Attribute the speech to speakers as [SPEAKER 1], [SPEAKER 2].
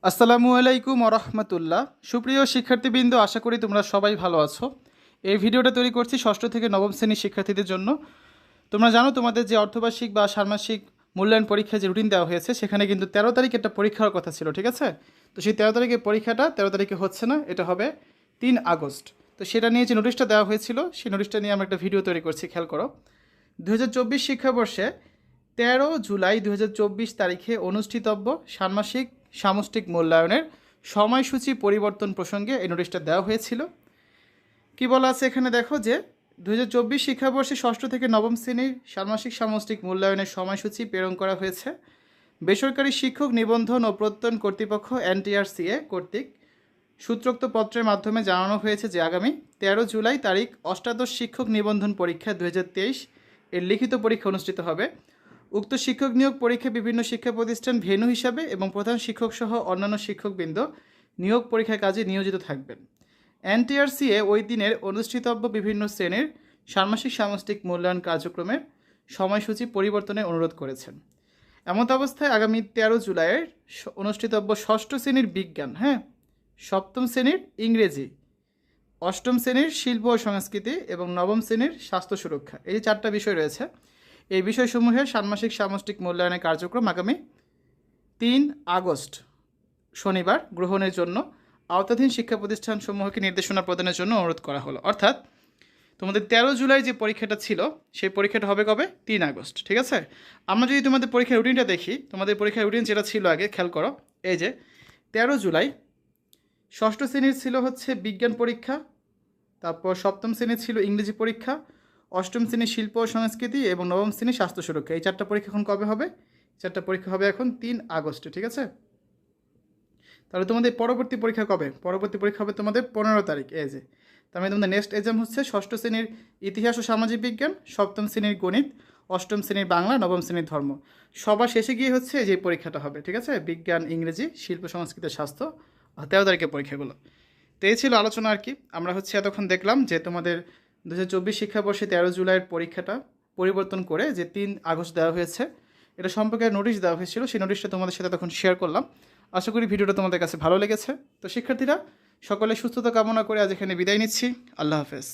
[SPEAKER 1] আসসালামু আলাইকুম ওরহমতুল্লাহ। সুপ্রিয় শিক্ষার্থীবৃন্দ, আশা করি তোমরা সবাই ভালো আছো। এই ভিডিওটা তৈরি করছি ষষ্ঠ থেকে নবম শ্রেণীর শিক্ষার্থীদের জন্য। তোমরা জানো তোমাদের যে অর্ধবার্ষিক বা ষান্মাসিক মূল্যায়ন পরীক্ষা যে রুটিন দেওয়া হয়েছে, সেখানে কিন্তু 13 তারিখ একটা পরীক্ষার কথা ছিল, ঠিক আছে? তো সেই 13 তারিখের পরীক্ষাটা 13 তারিখে হচ্ছে না, এটা হবে 3 আগস্ট। তো সেটা নিয়ে যে নোটিশটা দেওয়া হয়েছিল, সেই নোটিশটা নিয়ে আমরা একটা ভিডিও তৈরি করছি, খেয়াল করো। 2024 শিক্ষাবর্ষে 13 জুলাই 2024 তারিখে অনুষ্ঠিতব্য ষান্মাসিক সামষ্টিক মূল্যায়নের সময়সূচি পরিবর্তন প্রসঙ্গে এই নোটিশটা দেওয়া হয়েছিল। কি বলা আছে এখানে দেখো যে 2024 শিক্ষাবর্ষে ষষ্ঠ থেকে নবম শ্রেণীর ষান্মাসিক সামষ্টিক মূল্যায়নের সময়সূচি প্রেরণ করা হয়েছে। বেসরকারি শিক্ষক নিবন্ধন ও প্রত্যয়ন কর্তৃপক্ষ NTRCA কর্তৃক সূত্রোক্ত পত্রের মাধ্যমে জানানো হয়েছে যে আগামী 13 জুলাই তারিখ অষ্টাদশ শিক্ষক নিবন্ধন পরীক্ষা 2023 এর লিখিত পরীক্ষা অনুষ্ঠিত হবে। উক্ত শিক্ষক নিয়োগ পরীক্ষা বিভিন্ন শিক্ষা প্রতিষ্ঠান ভেন্যু হিসাবে এবং প্রধান শিক্ষক সহ অন্যান্য শিক্ষকবৃন্দ নিয়োগ পরীক্ষার কাজে নিয়োজিত থাকবেন। NTRCA ওই দিনের অনুষ্ঠিতব্য বিভিন্ন শ্রেণীর ষান্মাসিক সামষ্টিক মূল্যায়ন কার্যক্রমের সময়সূচি পরিবর্তনের অনুরোধ করেছেন। এমত অবস্থায় আগামী 13 জুলাইয়ের অনুষ্ঠিতব্য ষষ্ঠ শ্রেণীর বিজ্ঞান, সপ্তম শ্রেণীর ইংরেজি, অষ্টম শ্রেণীর শিল্প ও সংস্কৃতি এবং নবম শ্রেণীর স্বাস্থ্য সুরক্ষা, এই যে 4টা বিষয় রয়েছে, এই বিষয়সমূহের ষান্মাসিক সামষ্টিক মূল্যায়নের কার্যক্রম আগামী 3 আগস্ট শনিবার গ্রহণের জন্য আওতাধীন শিক্ষা প্রতিষ্ঠানসমূহকে নির্দেশনা প্রদানের জন্য অনুরোধ করা হলো। অর্থাৎ তোমাদের 13 জুলাই যে পরীক্ষাটা ছিল, সেই পরীক্ষাটা হবে কবে? 3 আগস্ট, ঠিক আছে? আমরা যদি তোমাদের পরীক্ষার রুটিনটা দেখি, তোমাদের পরীক্ষার রুটিন যেটা ছিল আগে, খেয়াল করো, এই যে 13 জুলাই ষষ্ঠ শ্রেণীর ছিল হচ্ছে বিজ্ঞান পরীক্ষা, তারপর সপ্তম শ্রেণীর ছিল ইংরেজি পরীক্ষা, অষ্টম শ্রেণীর শিল্প ও সংস্কৃতি এবং নবম শ্রেণীর স্বাস্থ্য সুরক্ষা। এই 4টা পরীক্ষা এখন কবে হবে? 4টা পরীক্ষা হবে এখন 3 আগস্টে, ঠিক আছে? তাহলে তোমাদের পরবর্তী পরীক্ষা কবে? পরবর্তী পরীক্ষা হবে তোমাদের 15 তারিখ। এই যে তার মানে তোমাদের নেক্সট এক্সাম হচ্ছে ষষ্ঠ শ্রেণীর ইতিহাস ও সামাজিক বিজ্ঞান, সপ্তম শ্রেণীর গণিত, অষ্টম শ্রেণীর বাংলা, নবম শ্রেণীর ধর্ম। সবার শেষে গিয়ে হচ্ছে যে পরীক্ষাটা হবে, ঠিক আছে? বিজ্ঞান, ইংরেজি, শিল্প সংস্কৃতি, স্বাস্থ্য, 13 তারিখের পরীক্ষাগুলো। তো এই ছিল আলোচনা আর কি। আমরা হচ্ছে এতক্ষণ দেখলাম যে তোমাদের 2024 শিক্ষাবর্ষে 13 জুলাইয়ের পরীক্ষাটা পরিবর্তন করে যে 3 আগস্ট দেওয়া হয়েছে, এটা সম্পর্কে নোটিশ দেওয়া হয়েছিল। সেই নোটিশটা তোমাদের সাথে তখন শেয়ার করলাম। আশা করি ভিডিওটা তোমাদের কাছে ভালো লেগেছে। তো শিক্ষার্থীরা, সকলে সুস্থতা কামনা করে আজ এখানে বিদায় নিচ্ছি। আল্লাহ হাফেজ।